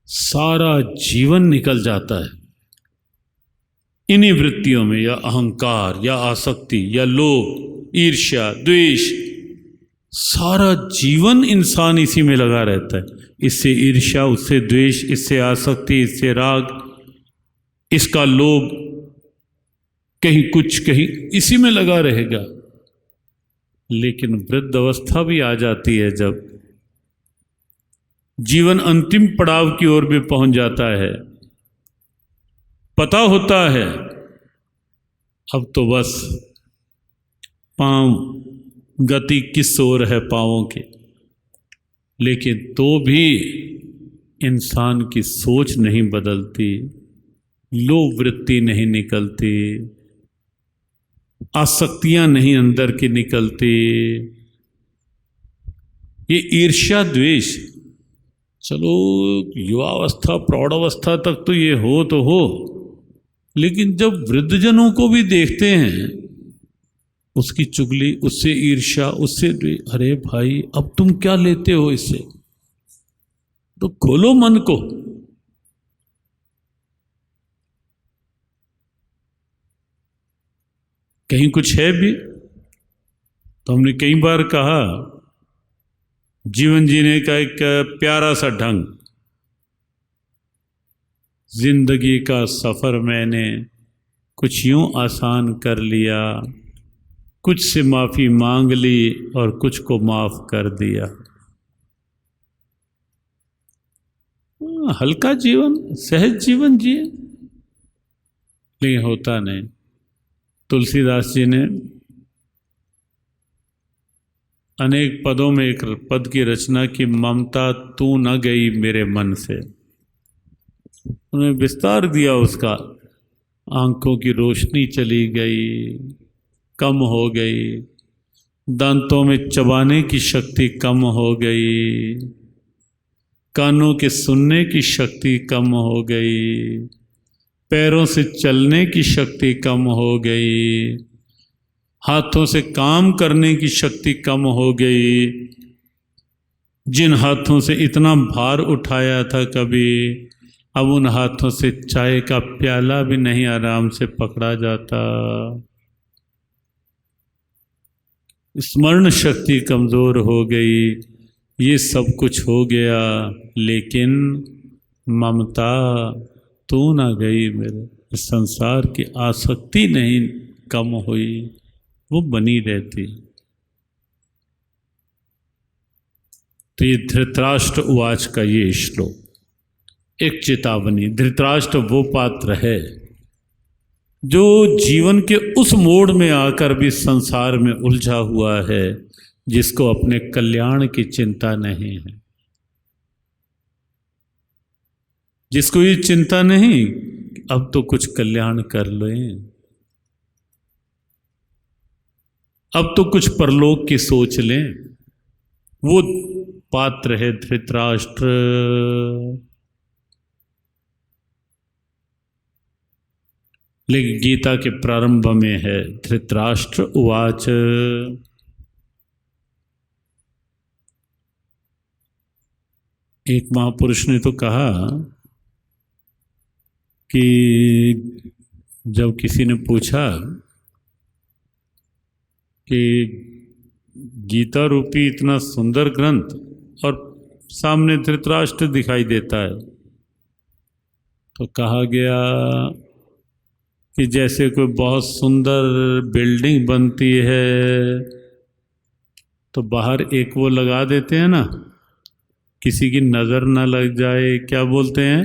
सारा जीवन निकल जाता है इन्हीं वृत्तियों में, या अहंकार या आसक्ति या लोभ, ईर्ष्या, द्वेष। सारा जीवन इंसान इसी में लगा रहता है। इससे ईर्ष्या, उससे द्वेष, इससे आसक्ति, इससे राग, इसका लोभ, कहीं कुछ कहीं इसी में लगा रहेगा। लेकिन वृद्ध अवस्था भी आ जाती है जब जीवन अंतिम पड़ाव की ओर भी पहुंच जाता है, पता होता है अब तो बस पांव गति किस ओर है पांवों के, लेकिन तो भी इंसान की सोच नहीं बदलती, लोभ वृत्ति नहीं निकलती, आसक्तियां नहीं अंदर की निकलती। ये ईर्ष्या द्वेष, चलो युवावस्था प्रौढ़ावस्था तक तो ये हो तो हो, लेकिन जब वृद्धजनों को भी देखते हैं, उसकी चुगली, उससे ईर्ष्या, उससे द्वेष, अरे भाई अब तुम क्या लेते हो इससे? तो खोलो मन को। कहीं कुछ है भी तो हमने कई बार कहा, जीवन जीने का एक प्यारा सा ढंग, जिंदगी का सफर मैंने कुछ यूं आसान कर लिया, कुछ से माफी मांग ली और कुछ को माफ कर दिया। हल्का जीवन, सहज जीवन जिए, लेकिन होता नहीं। तुलसीदास जी ने अनेक पदों में एक पद की रचना की, ममता तू न गई मेरे मन से। उन्हें विस्तार दिया उसका, आंखों की रोशनी चली गई, कम हो गई, दांतों में चबाने की शक्ति कम हो गई, कानों के सुनने की शक्ति कम हो गई, पैरों से चलने की शक्ति कम हो गई, हाथों से काम करने की शक्ति कम हो गई। जिन हाथों से इतना भार उठाया था कभी, अब उन हाथों से चाय का प्याला भी नहीं आराम से पकड़ा जाता। स्मरण शक्ति कमज़ोर हो गई। ये सब कुछ हो गया, लेकिन ममता तू ना गई मेरे, संसार की आसक्ति नहीं कम हुई, वो बनी रहती। तो ये धृतराष्ट्र उवाच का ये श्लोक एक चेतावनी। धृतराष्ट्र वो पात्र है जो जीवन के उस मोड़ में आकर भी संसार में उलझा हुआ है, जिसको अपने कल्याण की चिंता नहीं है, जिसको ये चिंता नहीं अब तो कुछ कल्याण कर लें, अब तो कुछ परलोक की सोच लें। वो पात्र है धृतराष्ट्र। लेकिन गीता के प्रारंभ में है धृतराष्ट्र उवाच। एक महापुरुष ने तो कहा कि जब किसी ने पूछा कि गीता रूपी इतना सुंदर ग्रंथ और सामने धृतराष्ट्र दिखाई देता है, तो कहा गया कि जैसे कोई बहुत सुंदर बिल्डिंग बनती है तो बाहर एक वो लगा देते हैं ना, किसी की नज़र ना लग जाए, क्या बोलते हैं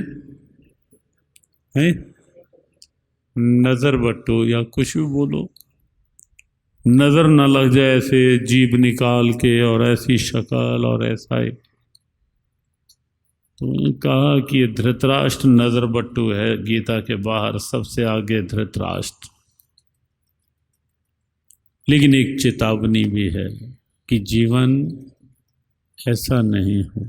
नज़र बट्टू या कुछ भी बोलो, नज़र ना लग जाए, ऐसे जीभ निकाल के और ऐसी शक्ल और ऐसा ही। तो कहा कि ये धृतराष्ट्र नज़र बट्टू है, गीता के बाहर सबसे आगे धृतराष्ट्र। लेकिन एक चेतावनी भी है कि जीवन ऐसा नहीं हो।